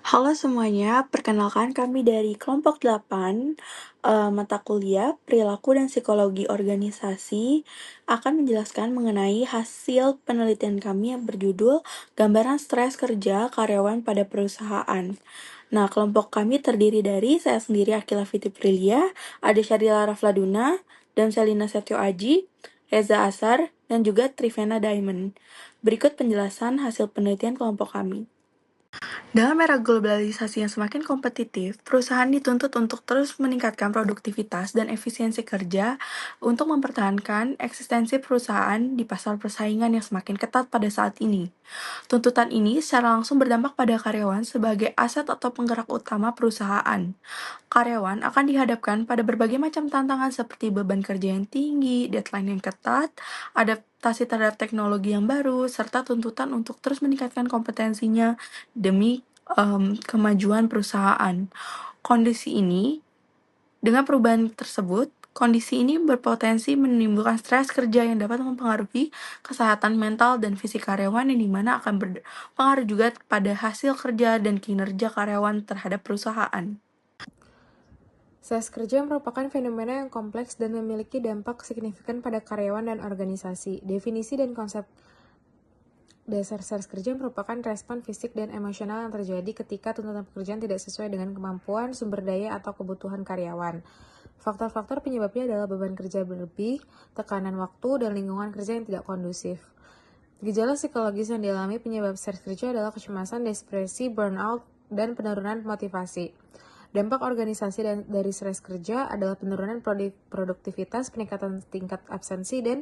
Halo semuanya, perkenalkan kami dari kelompok 8, mata kuliah Perilaku dan Psikologi Organisasi akan menjelaskan mengenai hasil penelitian kami yang berjudul Gambaran Stres Kerja Karyawan pada Perusahaan. Nah, kelompok kami terdiri dari saya sendiri Akila Fiti Prilia, Ade Syarila Rafladuna, dan Selina Setio Aji, Reza Asar, dan juga Trivena Diamond. Berikut penjelasan hasil penelitian kelompok kami. Dalam era globalisasi yang semakin kompetitif, perusahaan dituntut untuk terus meningkatkan produktivitas dan efisiensi kerja untuk mempertahankan eksistensi perusahaan di pasar persaingan yang semakin ketat pada saat ini. Tuntutan ini secara langsung berdampak pada karyawan sebagai aset atau penggerak utama perusahaan. Karyawan akan dihadapkan pada berbagai macam tantangan seperti beban kerja yang tinggi, deadline yang ketat, adaptasi terhadap teknologi yang baru, serta tuntutan untuk terus meningkatkan kompetensinya demi kemajuan perusahaan. Kondisi ini berpotensi menimbulkan stres kerja yang dapat mempengaruhi kesehatan mental dan fisik karyawan yang dimana akan berpengaruh juga pada hasil kerja dan kinerja karyawan terhadap perusahaan. Stres kerja merupakan fenomena yang kompleks dan memiliki dampak signifikan pada karyawan dan organisasi. Definisi dan konsep dasar stres kerja merupakan respon fisik dan emosional yang terjadi ketika tuntutan pekerjaan tidak sesuai dengan kemampuan, sumber daya, atau kebutuhan karyawan. Faktor-faktor penyebabnya adalah beban kerja berlebih, tekanan waktu, dan lingkungan kerja yang tidak kondusif. Gejala psikologis yang dialami penyebab stres kerja adalah kecemasan, depresi, burnout, dan penurunan motivasi. Dampak organisasi dari stres kerja adalah penurunan produktivitas, peningkatan tingkat absensi, dan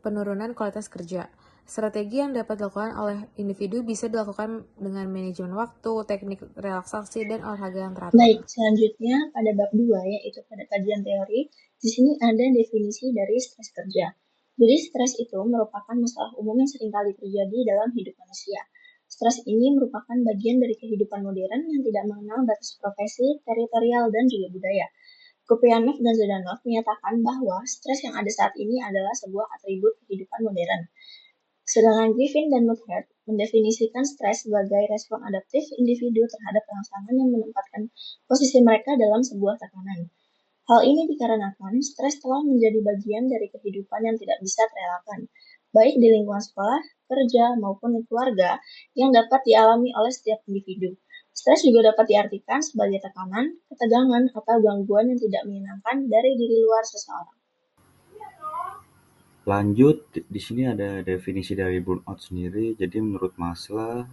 penurunan kualitas kerja. Strategi yang dapat dilakukan oleh individu bisa dilakukan dengan manajemen waktu, teknik relaksasi, dan olahraga yang teratur. Baik, selanjutnya pada bab 2 yaitu pada kajian teori, di sini ada definisi dari stres kerja. Jadi stres itu merupakan masalah umum yang seringkali terjadi dalam hidup manusia. Stres ini merupakan bagian dari kehidupan modern yang tidak mengenal batas profesi, teritorial, dan juga budaya. Kupriyanov dan Zhdanov menyatakan bahwa stres yang ada saat ini adalah sebuah atribut kehidupan modern. Sedangkan Griffin dan Mudherd mendefinisikan stres sebagai respon adaptif individu terhadap rangsangan yang menempatkan posisi mereka dalam sebuah tekanan. Hal ini dikarenakan stres telah menjadi bagian dari kehidupan yang tidak bisa terelakkan, baik di lingkungan sekolah, kerja, maupun keluarga yang dapat dialami oleh setiap individu. Stres juga dapat diartikan sebagai tekanan, ketegangan, atau gangguan yang tidak menyenangkan dari diri luar seseorang. Lanjut, di sini ada definisi dari burnout sendiri. Jadi menurut Maslow,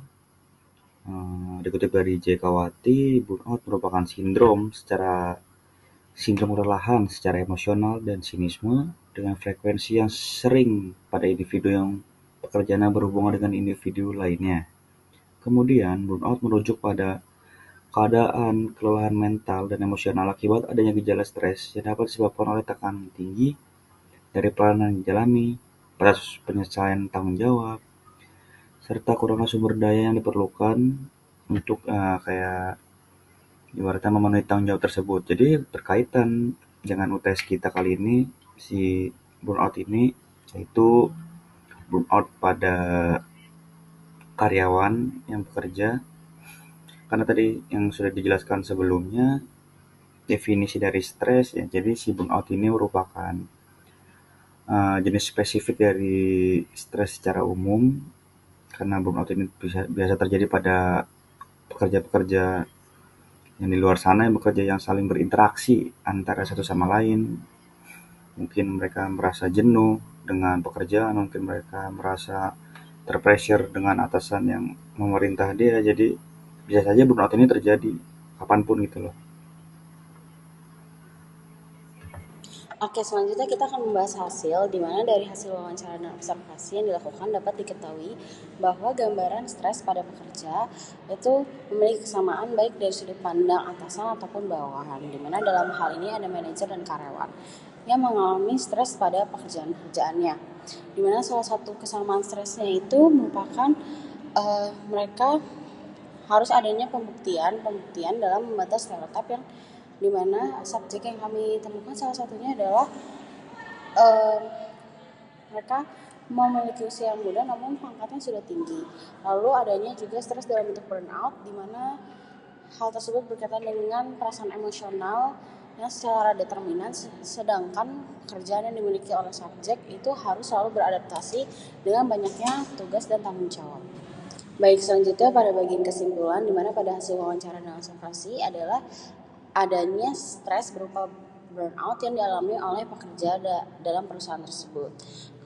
dikutip dari J. Kawati, burnout merupakan sindrom kelelahan secara emosional dan sinisme dengan frekuensi yang sering pada individu yang pekerjaannya berhubungan dengan individu lainnya. Kemudian, burnout merujuk pada keadaan kelelahan mental dan emosional akibat adanya gejala stres yang dapat disebabkan oleh tekanan tinggi dari pelayanan yang dijalani, proses penyelesaian tanggung jawab, serta kurangnya sumber daya yang diperlukan untuk kayak ibaratnya memenuhi tanggung jawab tersebut. Jadi berkaitan dengan UTS kita kali ini, si burnout ini yaitu burnout pada karyawan yang bekerja. Karena tadi yang sudah dijelaskan sebelumnya, definisi dari stres ya. Jadi si burnout ini merupakan jenis spesifik dari stres secara umum, karena burnout ini biasa terjadi pada pekerja-pekerja yang di luar sana yang bekerja yang saling berinteraksi antara satu sama lain. Mungkin mereka merasa jenuh dengan pekerjaan, mungkin mereka merasa terpressure dengan atasan yang memerintah dia. Jadi bisa saja burnout ini terjadi kapanpun gitu loh. Oke, selanjutnya kita akan membahas hasil, di mana dari hasil wawancara dan observasi yang dilakukan dapat diketahui bahwa gambaran stres pada pekerja itu memiliki kesamaan baik dari sudut pandang atasan ataupun bawahan, di mana dalam hal ini ada manajer dan karyawan yang mengalami stres pada pekerjaan-pekerjaannya. Di mana salah satu kesamaan stresnya itu merupakan mereka harus adanya pembuktian dalam membantah stereotip yang dimana subjek yang kami temukan salah satunya adalah mereka memiliki usia yang muda namun pangkatnya sudah tinggi. Lalu adanya juga stres dalam bentuk burnout, di mana hal tersebut berkaitan dengan perasaan emosional yang secara determinan, sedangkan pekerjaan yang dimiliki oleh subjek itu harus selalu beradaptasi dengan banyaknya tugas dan tanggung jawab. Baik, selanjutnya pada bagian kesimpulan, di mana pada hasil wawancara dan observasi adalah adanya stres berupa burnout yang dialami oleh pekerja dalam perusahaan tersebut.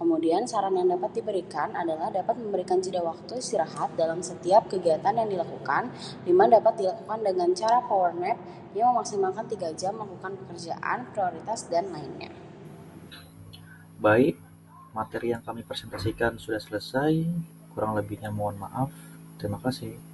Kemudian saran yang dapat diberikan adalah dapat memberikan jeda waktu istirahat dalam setiap kegiatan yang dilakukan, di mana dapat dilakukan dengan cara power nap yang memaksimalkan 3 jam melakukan pekerjaan, prioritas, dan lainnya. Baik, materi yang kami presentasikan sudah selesai. Kurang lebihnya mohon maaf. Terima kasih.